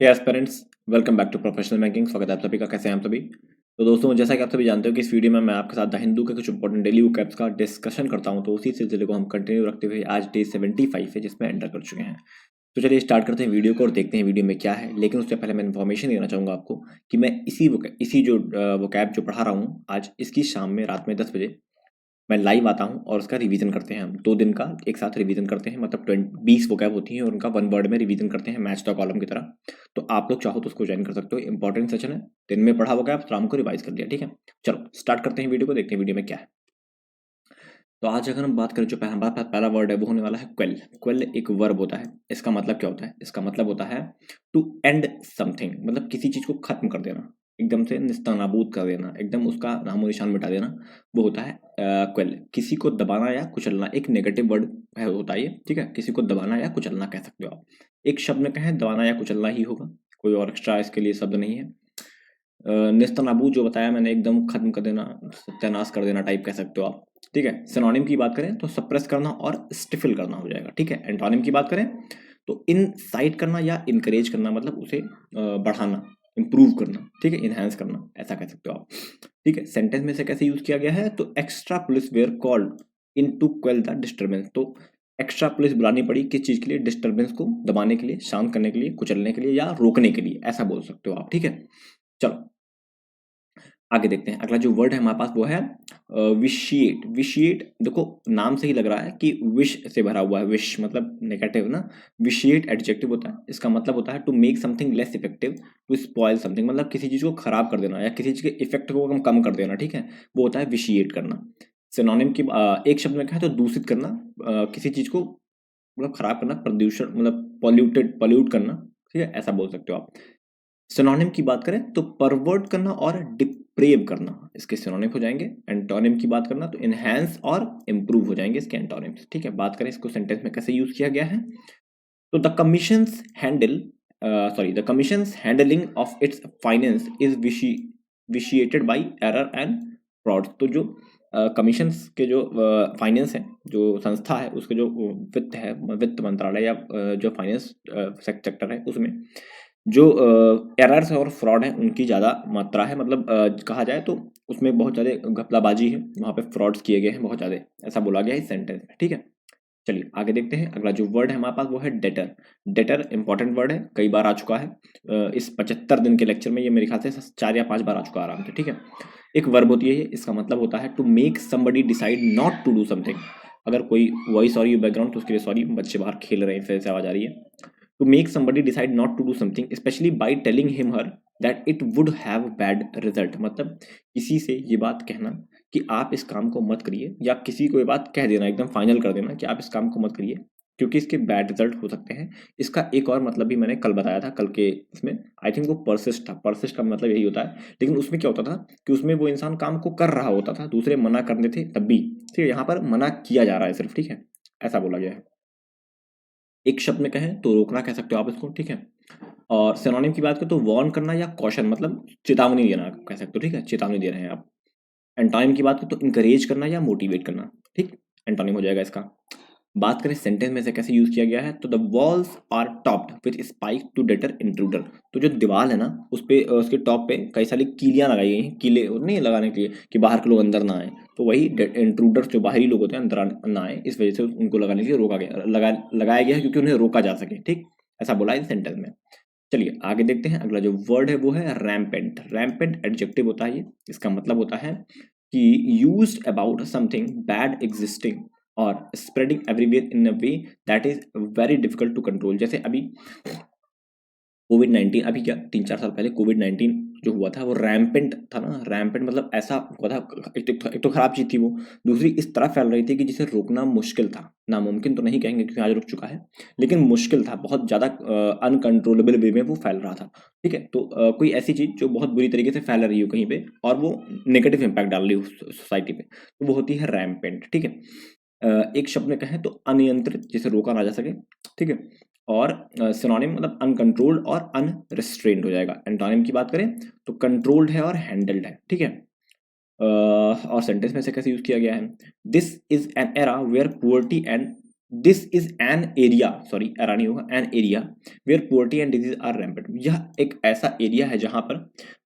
Hey aspirants, welcome back to professional banking. स्वागत है आप सभी का। कैसे हैं आप सभी? तो दोस्तों, जैसा कि आप सभी जानते हो कि इस वीडियो में मैं आपके साथ द हिंदू के कुछ इंपॉर्टेंट डेली वोकैब्स का डिस्कशन करता हूं। तो उसी सिलसिले को हम कंटिन्यू रखते हुए आज डे 75 है जिसमें एंटर कर चुके हैं। तो चलिए स्टार्ट करते हैं वीडियो को और देखते हैं वीडियो में क्या है। लेकिन उससे पहले मैं इन्फॉर्मेशन देना चाहूँगा आपको कि मैं इसी जो वोकैब जो पढ़ा रहा हूँ आज, इसकी शाम में रात में 10 बजे मैं लाइव आता हूँ और उसका रिवीजन करते हैं। हम 2 दिन का एक साथ रिवीजन करते हैं, मतलब 20 वोकैब होती हैं और उनका 1 वर्ड में रिवीजन करते हैं, मैच द कॉलम की तरह। तो आप लोग चाहो तो उसको ज्वाइन कर सकते हो। इंपॉर्टेंट सेशन है, दिन में पढ़ा वोकैब, शाम को रिवाइज कर लिया। ठीक है, चलो स्टार्ट करते हैं वीडियो को, देखते हैं वीडियो में क्या है। तो आज अगर हम बात करें, जो पहला वर्ड है वो होने वाला है क्वेल। क्वेल एक वर्ब होता है। इसका मतलब क्या होता है? इसका मतलब होता है टू एंड समथिंग, मतलब किसी चीज को खत्म कर देना, एकदम से निस्तानाबूद कर देना, एकदम उसका नामो निशान मिटा देना, वो होता है क्वेल। किसी को दबाना या कुचलना, एक नेगेटिव वर्ड है होता है ये। ठीक है, किसी को दबाना या कुचलना कह सकते हो आप। एक शब्द में कहें दबाना या कुचलना ही होगा, कोई और एक्स्ट्रा इसके लिए शब्द नहीं है। नेस्तनाबूद जो बताया मैंने, एकदम खत्म कर देना, सत्यानाश कर देना टाइप कह सकते हो आप। ठीक है, सिनोनिम की बात करें तो सप्रेस करना और स्टिफल करना हो जाएगा। ठीक है, एंटोनिम की बात करें तो इनसाइट करना या इनकरेज करना, मतलब उसे बढ़ाना, इंप्रूव करना। ठीक है, इनहेंस करना, ऐसा कह सकते हो आप। ठीक है, सेंटेंस में से कैसे यूज किया गया है? तो extra police were called in to quell the disturbance. तो एक्स्ट्रा पुलिस बुलानी पड़ी किस चीज के लिए? डिस्टर्बेंस को दबाने के लिए, शांत करने के लिए, कुचलने के लिए या रोकने के लिए, ऐसा बोल सकते हो आप। ठीक है, चलो आगे देखते हैं। अगला जो वर्ड है हमारे पास वो है विशिएट। विशिएट देखो, नाम से ही लग रहा है कि विश से भरा हुआ है। विश मतलब नेगेटिव ना। विशिएट एडजेक्टिव होता है। इसका मतलब होता है to make something less effective, to spoil something, मतलब किसी चीज को खराब कर देना या किसी चीज के इफेक्ट को कम कर देना। ठीक है, वो होता है विशिएट करना। सिनोनिम की एक शब्द में कहा तो दूषित करना, किसी चीज को मतलब खराब करना, प्रदूषण मतलब पॉल्यूट करना। ठीक है, ऐसा बोल सकते हो आप। सिनोनिम की बात करें तो परवर्ट करना और डिप्रेव करना, इसके सिनोनिम हो जाएंगे। एंटोनिम की बात करना तो इनहेंस और इम्प्रूव हो जाएंगे इसके एंटोनिम्स। ठीक है, बात करें इसको सेंटेंस में कैसे यूज किया गया है। तो the commissions handling of its finance is vitiated by error and fraud. तो जो कमीशंस के जो फाइनेंस है, जो संस्था है, उसके जो वित्त है, वित्त मंत्रालय या जो फाइनेंस सेक्टर है, उसमें जो एरर्स और फ्रॉड है उनकी ज़्यादा मात्रा है। मतलब कहा जाए तो उसमें बहुत ज़्यादा घपलाबाजी है, वहाँ पे फ्रॉड्स किए गए हैं बहुत ज़्यादा, ऐसा बोला गया है इस सेंटेंस में। ठीक है, चलिए आगे देखते हैं। अगला जो वर्ड है हमारे पास वो है डेटर। डेटर इंपॉर्टेंट वर्ड है, कई बार आ चुका है। इस 75 दिन के लेक्चर में ये मेरे ख्याल से 4 या 5 बार आ चुका है आराम से। ठीक है, एक वर्ब होती है ये, इसका मतलब होता है to make somebody decide not to do something. अगर कोई वॉइस और ये बैकग्राउंड तो उसके लिए सॉरी, बच्चे बाहर खेल रहे हैं, फिर से आवाज आ रही है। To make somebody decide not to do something especially by telling him her that it would have bad result. मतलब किसी से ये बात कहना कि आप इस काम को मत करिए, या किसी को ये बात कह देना, एकदम फाइनल कर देना कि आप इस काम को मत करिए क्योंकि इसके बैड रिजल्ट हो सकते हैं। इसका एक और मतलब भी मैंने कल बताया था, कल के इसमें आई थिंक वो परसिस्ट था। परसिस्ट का मतलब यही होता है, लेकिन उसमें क्या होता था कि उसमें वो इंसान काम को कर रहा होता था, दूसरे मना करने थे तब भी। ठीक है, यहाँ पर मना किया जा रहा है सिर्फ। ठीक है, ऐसा बोला गया है। एक शब्द में कहें तो रोकना कह सकते हो आप इसको। ठीक है, और सिनोनिम की बात करें तो वार्न करना या कॉशन, मतलब चेतावनी देना कह सकते हो। ठीक है, चेतावनी दे रहे हैं आप। एंटोनिम की बात करें तो इंकरेज करना या मोटिवेट करना। ठीक, एंटोनिम हो जाएगा इसका। बात करें सेंटेंस में से कैसे यूज किया गया है, तो the walls are topped with spike to deter intruder. तो जो दीवार है ना, उस पे उसके टॉप पे कई सारी कीलियां लगाई गई हैं। कीले नहीं लगाने के लिए कि बाहर के लोग अंदर ना आए, तो वही इंट्रूडर्स जो बाहरी लोग होते हैं अंदर ना आए, इस वजह से उनको लगाने के लिए लगाया गया है, क्योंकि उन्हें रोका जा सके। ठीक, ऐसा बोला है सेंटेंस में। चलिए आगे देखते हैं। अगला जो वर्ड है वो है रैम्पेंट। रैम्पेंट एडजेक्टिव होता है ये। इसका मतलब होता है कि used about something bad existing और spreading everywhere in a way that is very difficult to control. जैसे अभी कोविड 19, अभी क्या 3-4 साल पहले कोविड 19 जो हुआ था वो रैम्पेंट था ना। रैम्पेंट मतलब ऐसा हुआ था, एक तो खराब चीज थी वो, दूसरी इस तरह फैल रही थी कि जिसे रोकना मुश्किल था। नामुमकिन तो नहीं कहेंगे क्योंकि आज रुक चुका है, लेकिन मुश्किल था, बहुत ज्यादा अनकंट्रोलेबल वे में वो फैल रहा था। ठीक है, तो कोई ऐसी चीज जो बहुत बुरी तरीके से फैल रही हो कहीं पे और वो नेगेटिव इंपैक्ट डाल रही हो सोसाइटी पे, तो वो होती है रैम्पेंट। ठीक है, एक शब्द में कहें तो अनियंत्रित, जिसे रोका ना जा सके। ठीक है, और सिनोनिम मतलब अनकंट्रोल्ड और अनरिस्ट्रेन्ड हो जाएगा। एंटोनिम की बात करें तो कंट्रोल्ड है और हैंडल्ड है। ठीक है, और सेंटेंस में से कैसे यूज किया गया है, this is an era where poverty and this is an area, sorry era नहीं होगा, an area where poverty and disease are rampant. यह एक ऐसा एरिया है जहां पर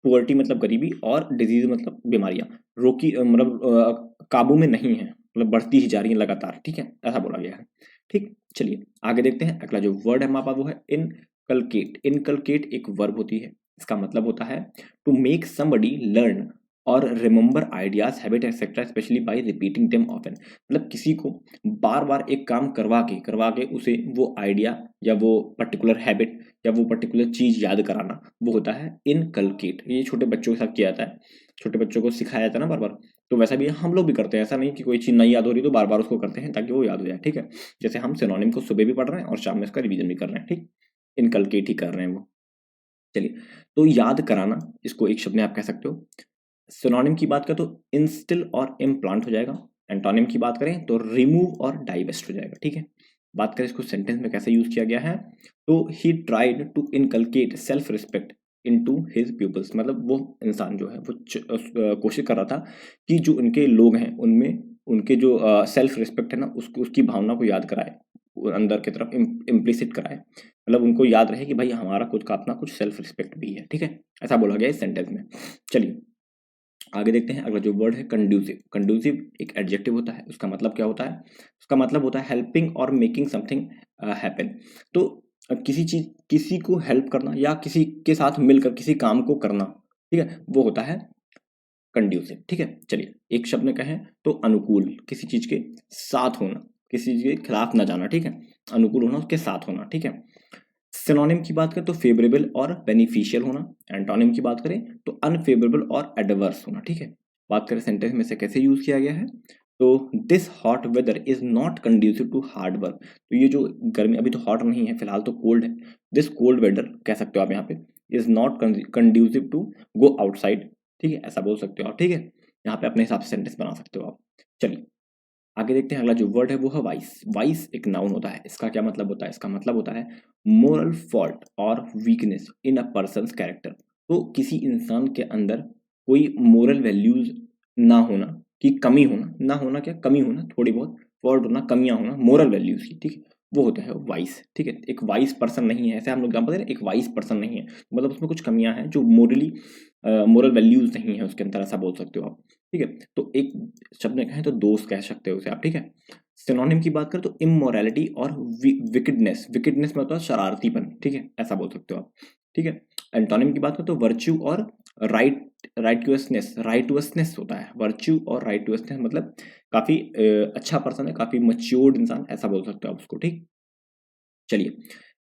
पुअर्टी मतलब गरीबी और डिजीज मतलब बीमारियां रोकी मतलब काबू में नहीं है, मतलब बढ़ती ही जा रही है लगातार, ठीक है, ऐसा बोला गया है। ठीक, चलिए आगे देखते हैं। अगला जो वर्ड है हमारे पास वो है इनकलकेट। इनकलकेट एक वर्ब होती है, इसका मतलब होता है टू मेक समबडी लर्न और remember ideas habit etcetera specially bye repeating them often. मतलब किसी को बार बार एक काम करवा के उसे वो आइडिया या वो पर्टिकुलर हैबिट या वो पर्टिकुलर चीज याद कराना, वो होता है इनकलकेट। ये छोटे बच्चों के साथ किया जाता है, छोटे बच्चों को सिखाया जाता है ना बार बार, तो वैसा भी हम लोग भी करते हैं। ऐसा नहीं कि कोई चीज नहीं याद हो रही तो बार बार उसको करते हैं ताकि वो याद हो जाए, ठीक है। जैसे हम सिनोनिम को सुबह भी पढ़ रहे हैं और शाम में इसका रिवीजन भी कर रहे हैं, ठीक, इनकलकेट ही कर रहे हैं वो। चलिए, तो याद कराना इसको एक शब्द में आप कह सकते हो। सिनोनिम की बात करें तो इंस्टिल और इम्प्लांट हो जाएगा। एंटोनिम की बात करें तो रिमूव और डाइवेस्ट हो जाएगा, ठीक है। बात करें इसको सेंटेंस में कैसे यूज किया गया है, तो he tried to inculcate self respect into his peoples. मतलब वो इंसान जो है वो कोशिश कर रहा था कि जो उनके लोग हैं उनमें उनके जो सेल्फ रिस्पेक्ट है ना, उसको उसकी भावना को याद कराए, वो अंदर की तरफ इम्प्लिसिट कराए, मतलब उनको याद रहे कि भाई हमारा खुद का अपना कुछ सेल्फ रिस्पेक्ट भी है, ठीक है। ऐसा बोला गया इस सेंटेंस में। चलिए आगे देखते हैं। अगला जो वर्ड है कंड्यूसिव। कंड्यूसिव एक एडजेक्टिव होता है, उसका मतलब क्या होता है, उसका मतलब होता है हेल्पिंग और मेकिंग समथिंग हैपन। तो किसी चीज किसी को हेल्प करना या किसी के साथ मिलकर किसी काम को करना, ठीक है, वो होता है कंड्यूसिव, ठीक है। चलिए एक शब्द में कहें तो अनुकूल, किसी चीज के साथ होना, किसी चीज के खिलाफ ना जाना, ठीक है, अनुकूल होना उसके साथ होना, ठीक है। सिनोनिम की बात करें तो फेवरेबल और बेनिफिशियल होना। एंटोनिम की बात करें तो अनफेवरेबल और एडवर्स होना, ठीक है। बात करें सेंटेंस में से कैसे यूज किया गया है, तो this hot weather is not conducive to hard work. तो ये जो गर्मी, अभी तो हॉट नहीं है फिलहाल तो कोल्ड है, दिस कोल्ड वेदर कह सकते हो आप यहाँ पे, is not conducive to go outside, ठीक है, ऐसा बोल सकते हो आप, ठीक है। यहाँ पे अपने हिसाब से सेंटेंस बना सकते हो आप। चलिए आगे देखते हैं। अगला जो वर्ड है वो है वाइस। वाइस एक नाउन होता है, इसका क्या मतलब होता है, इसका मतलब होता है मोरल फॉल्ट और weakness in a persons character. तो किसी इंसान के अंदर कोई मोरल वैल्यूज ना होना, की कमी होना, ना होना क्या, कमी होना, थोड़ी बहुत फॉल्ट होना, कमियां होना मोरल वैल्यूज की, ठीक है, वो होता है वाइस, ठीक है। एक वाइस पर्सन नहीं है, ऐसे हम लोग एग्जाम्पल दे रहे हैं, एक वाइस पर्सन नहीं है मतलब उसमें कुछ कमियां हैं जो मोरली मोरल वैल्यूज नहीं है उसके अंदर, ऐसा बोल सकते हो आप, ठीक है। तो एक शब्द में कहें तो दोस्त कह सकते हो उसे आप, ठीक है। सिनोनिम की बात करें तो इमोरलिटी और विकेडनेस। विकेडनेस में होता है शरारतीपन, ठीक है, ऐसा बोल सकते हो आप, ठीक है। एंटोनिम की बात करें तो वर्च्यू और राइटुअसनेस होता है। वर्च्यू और राइटुअसनेस मतलब काफी अच्छा पर्सन है, काफी मच्योर्ड इंसान, ऐसा बोल सकते हो आप उसको, ठीक। चलिए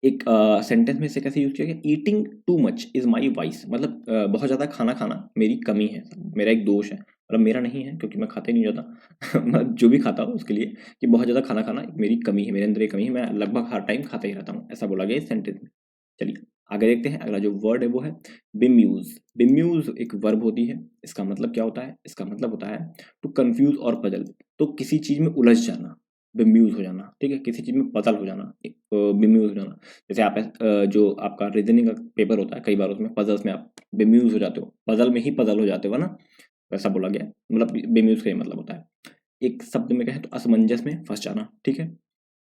एक सेंटेंस में इसे कैसे यूज किया गया, eating too much is my vice. मतलब बहुत ज्यादा खाना खाना मेरी कमी है, मेरा एक दोष है, मतलब मेरा नहीं है क्योंकि मैं खाता ही नहीं ज्यादा मैं जो भी खाता हूँ उसके लिए कि बहुत ज्यादा खाना खाना एक मेरी कमी है, मेरे अंदर एक कमी है, मैं लगभग हर टाइम खाता ही रहता हूँ, ऐसा बोला गया इस सेंटेंस में। चलिए आगे देखते हैं। अगला जो वर्ड है वो है बिम्यूज। बिम्यूज एक वर्ब होती है, इसका मतलब क्या होता है, इसका मतलब होता है टू कंफ्यूज और पजल। तो किसी चीज में उलझ जाना, बेम्यूज हो जाना, ठीक है, किसी चीज में पजल हो जाना, बेम्यूज हो जाना। जैसे आप जो आपका रीजनिंग का पेपर होता है कई बार उसमें पजल्स में आप बेम्यूज हो जाते हो, पजल में ही पजल हो जाते हो ना, वैसा बोला गया है। मतलब बेम्यूज का ये मतलब होता है। एक शब्द में कहें तो असमंजस में फंस जाना, ठीक है।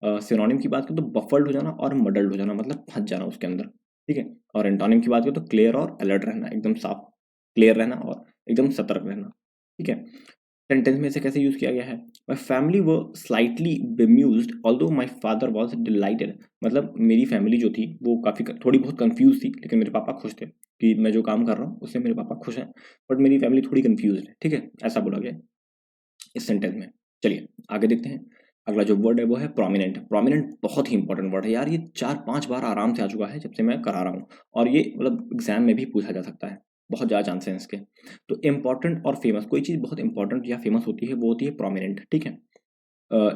सिनोनिम की बात करें तो बफल्ड हो जाना और मडल्ड हो जाना, मतलब फंस जाना उसके अंदर, ठीक है। और एंटोनिम की बात करें तो क्लियर और अलर्ट रहना, एकदम साफ क्लियर रहना और एकदम सतर्क रहना, ठीक है। सेंटेंस में इसे कैसे यूज किया गया है, माई फैमिली वो slightly bemused although my father was delighted. मतलब मेरी फैमिली जो थी वो काफी थोड़ी बहुत कंफ्यूज थी, लेकिन मेरे पापा खुश थे कि मैं जो काम कर रहा हूँ उससे मेरे पापा खुश हैं, बट मेरी फैमिली थोड़ी कंफ्यूज है, ठीक है, ऐसा बोला गया इस सेंटेंस में। चलिए आगे देखते हैं। अगला जो वर्ड है वो है प्रोमिनेंट। प्रोमिनेंट बहुत ही इंपॉर्टेंट वर्ड है यार, ये 4-5 बार आराम से आ चुका है जब से मैं करा रहा हूँ, और ये मतलब एग्जाम में भी पूछा जा सकता है, बहुत ज़्यादा चांसेस हैं इसके। तो इम्पॉर्टेंट और फेमस, कोई चीज़ बहुत इंपॉर्टेंट या फेमस होती है वो होती है प्रोमिनेंट, ठीक है।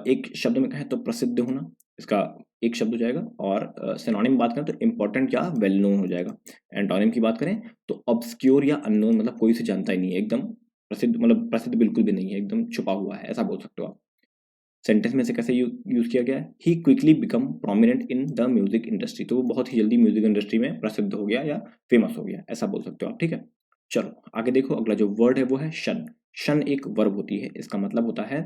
एक शब्द में कहें तो प्रसिद्ध होना, इसका एक शब्द हो जाएगा, और सिनोनिम बात करें तो इम्पोर्टेंट या वेल नोन हो जाएगा। एंटोनिम की बात करें तो ऑब्सक्योर या अननोन, मतलब कोई से जानता ही नहीं है, एकदम प्रसिद्ध, मतलब प्रसिद्ध बिल्कुल भी नहीं है, एकदम छुपा हुआ है, ऐसा बोल सकते हो आप। सेंटेंस में से कैसे यूज किया गया है, he quickly become prominent in the music industry. तो वो बहुत ही जल्दी म्यूजिक इंडस्ट्री में प्रसिद्ध हो गया या फेमस हो गया, ऐसा बोल सकते हो आप, ठीक है। चलो आगे देखो। अगला जो वर्ड है वो है शन। शन एक वर्ब होती है, इसका मतलब होता है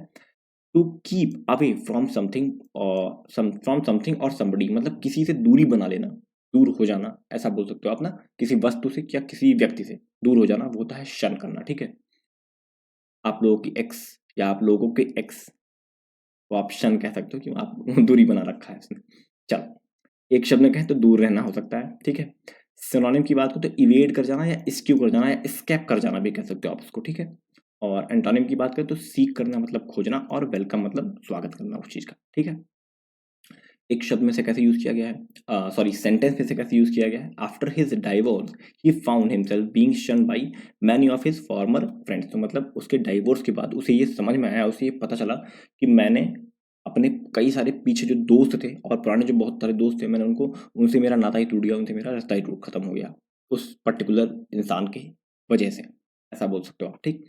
to keep away from something और समबडी, मतलब किसी से दूरी बना लेना, दूर हो जाना, ऐसा बोल सकते हो आप ना, किसी वस्तु से या किसी व्यक्ति से दूर हो जाना, वो होता है शन करना, ठीक है। आप लोगों की एक्स या आप लोगों के एक्स को आप शन कह सकते हो, क्यों आप दूरी बना रखा है उसने। चलो एक शब्द में कहें तो दूर रहना हो सकता है, ठीक है। सिनोनिम की बात करो तो इवेड कर जाना या स्क्यू कर जाना या स्कैप कर जाना भी कह सकते हो आप उसको, ठीक है। और एंटोनिम की बात करें तो सीक करना मतलब खोजना, और वेलकम मतलब स्वागत करना उस चीज का, ठीक है। एक शब्द में से कैसे यूज किया गया है, सॉरी सेंटेंस में से कैसे यूज किया गया है, after his divorce he found himself being shun by many of his former friends, तो मतलब उसके डाइवोर्स के बाद उसे ये समझ में आया, उसे ये पता चला कि मैंने अपने कई सारे पीछे जो दोस्त थे और पुराने जो बहुत सारे दोस्त थे, मैंने उनको, उनसे मेरा नाता ही टूट गया, उनसे मेरा रास्ता ही टूट खत्म हो गया उस पर्टिकुलर इंसान के वजह से, ऐसा बोल सकते हो आप, ठीक।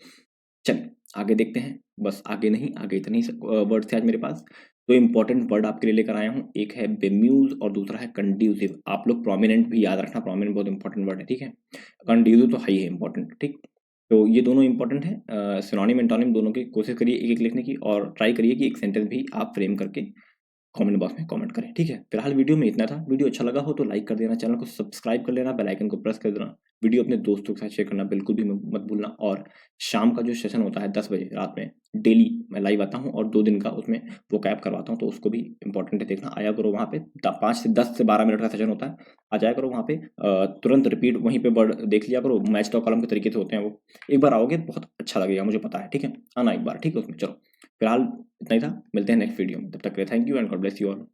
चलिए आगे देखते हैं, बस आगे नहीं, आगे इतने ही वर्ड थे आज मेरे पास। दो इंपॉर्टेंट वर्ड आपके लिए लेकर आया हूँ, एक है बेम्यूज और दूसरा है कंड्यूसिव। आप लोग प्रोमिनेंट भी याद रखना, प्रोमिनेंट बहुत इंपॉर्टेंट वर्ड है, ठीक है। कंड्यूसिव तो है ही है इंपॉर्टेंट, ठीक। तो ये दोनों इंपॉर्टेंट है, सिनोनिम एंटोनिम दोनों की कोशिश करिए एक एक लिखने की, और ट्राई करिए कि एक सेंटेंस भी आप फ्रेम करके कमेंट बॉक्स में कमेंट करें, ठीक है। फिलहाल वीडियो में इतना था, वीडियो अच्छा लगा हो तो लाइक कर देना, चैनल को सब्सक्राइब कर लेना, बेल आइकन को प्रेस कर देना, वीडियो अपने दोस्तों के साथ शेयर करना बिल्कुल भी मत भूलना। और शाम का जो सेशन होता है 10 बजे रात में, डेली मैं लाइव आता हूँ और 2 दिन का उसमें वो कैप करवाता हूँ, तो उसको भी इंपॉर्टेंट है देखना, आया करो वहाँ पे। 5 से 10 से 12 मिनट का सेशन होता है, आ जाया करो वहाँ पे, तुरंत रिपीट वहीं पे वर्ड देख लिया करो, मैच टॉक कॉलम के तरीके से होते हैं वो। एक बार आओगे बहुत अच्छा लगेगा, मुझे पता है, ठीक है, आना एक बार, ठीक है उसमें। चलो फिलहाल इतना ही था, मिलते हैं नेक्स्ट वीडियो में, तब तक के लिए thank you and God bless you all.